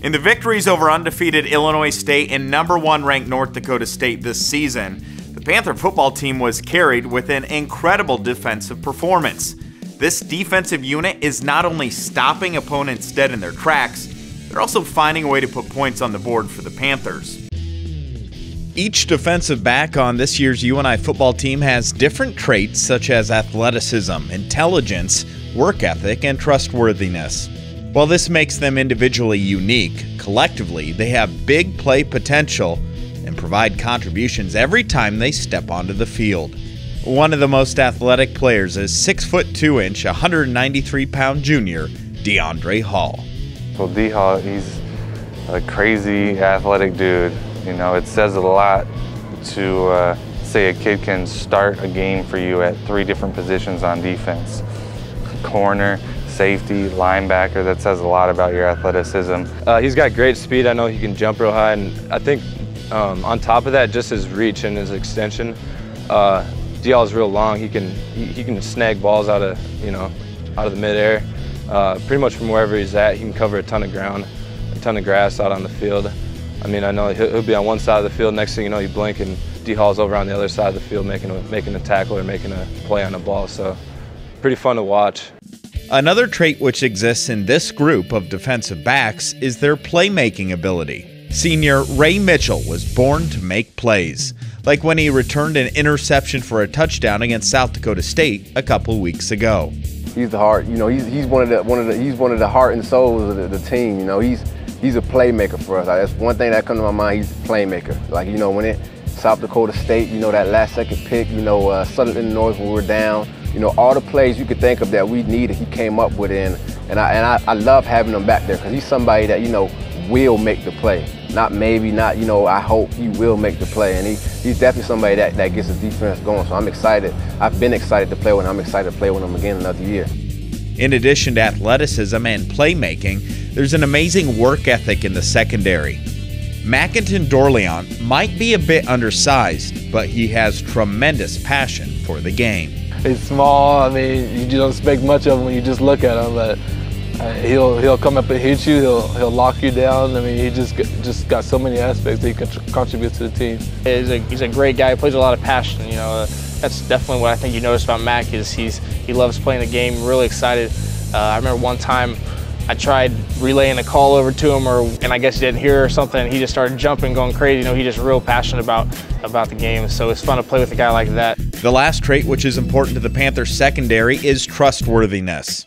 In the victories over undefeated Illinois State and #1 ranked North Dakota State this season, the Panther football team was carried with an incredible defensive performance. This defensive unit is not only stopping opponents dead in their tracks, they're also finding a way to put points on the board for the Panthers. Each defensive back on this year's UNI football team has different traits such as athleticism, intelligence, work ethic, and trustworthiness. While this makes them individually unique, collectively they have big play potential and provide contributions every time they step onto the field. One of the most athletic players is 6'2", 193-pound junior Deiondre Hall. Well, D-Hall, he's a crazy athletic dude. You know, it says a lot to say a kid can start a game for you at 3 different positions on defense. Corner, safety, linebacker. That says a lot about your athleticism. He's got great speed. I know he can jump real high, and I think on top of that, just his reach and his extension. D-Hall is real long. He can snag balls out of the midair. Pretty much from wherever he's at, he can cover a ton of ground, a ton of grass out on the field. I mean, I know he'll be on one side of the field. Next thing you know, you blink and D-Hall's over on the other side of the field making a tackle or making a play on the ball. So pretty fun to watch. Another trait which exists in this group of defensive backs is their playmaking ability. Senior Ray Mitchell was born to make plays, like when he returned an interception for a touchdown against South Dakota State a couple weeks ago. He's the heart. You know, he's one of the heart and souls of the team. You know, he's a playmaker for us. That's one thing that comes to my mind. He's a playmaker. Like, you know, when South Dakota State, you know, that last second pick, you know, Sutherland North when we were down. You know, all the plays you could think of that we needed, he came up with it. And I love having him back there because he's somebody that, you know, will make the play. Not maybe, not, you know, I hope he will make the play. And he's definitely somebody that gets the defense going. So I'm excited. I've been excited to play with him. I'm excited to play with him again another year. In addition to athleticism and playmaking, there's an amazing work ethic in the secondary. Makinton Dorleant might be a bit undersized, but he has tremendous passion for the game. He's small. I mean, you don't expect much of him when you just look at him, but he'll come up and hit you. He'll lock you down. I mean, he just got so many aspects that he can contribute to the team. He's a great guy. He plays with a lot of passion. You know, that's definitely what I think you notice about Mac is he loves playing the game. Really excited. I remember one time I tried relaying a call over to him, and I guess he didn't hear or something. And he just started jumping, going crazy. You know, he's just real passionate about the game. So it's fun to play with a guy like that. The last trait which is important to the Panthers secondary is trustworthiness.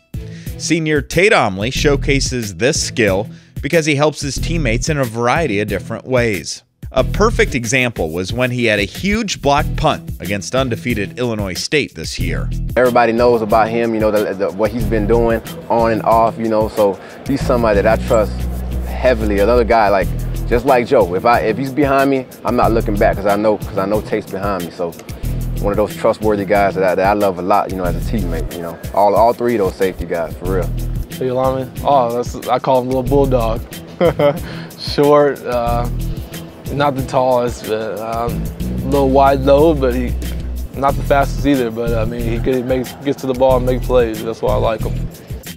Senior Tate Omli showcases this skill because he helps his teammates in a variety of different ways. A perfect example was when he had a huge block punt against undefeated Illinois State this year. Everybody knows about him, you know, what he's been doing on and off, you know, so he's somebody that I trust heavily. Another guy, just like Joe, if he's behind me, I'm not looking back because I know Tate's behind me. So one of those trustworthy guys that I love a lot, you know, as a teammate, you know. All 3 of those safety guys, for real. The lineman? Oh, I call him Little Bulldog. Short, not the tallest, but a little wide load, but not the fastest either. But I mean, he gets to the ball and makes plays. That's why I like him.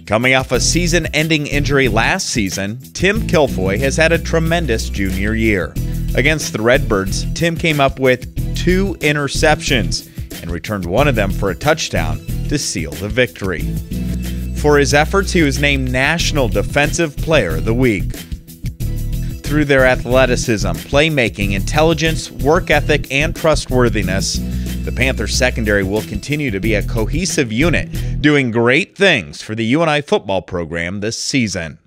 Coming off a season-ending injury last season, Tim Kilfoy has had a tremendous junior year. Against the Redbirds, Tim came up with 2 interceptions and returned one of them for a touchdown to seal the victory. For his efforts, he was named National Defensive Player of the Week. Through their athleticism, playmaking, intelligence, work ethic, and trustworthiness, the Panthers secondary will continue to be a cohesive unit, doing great things for the UNI football program this season.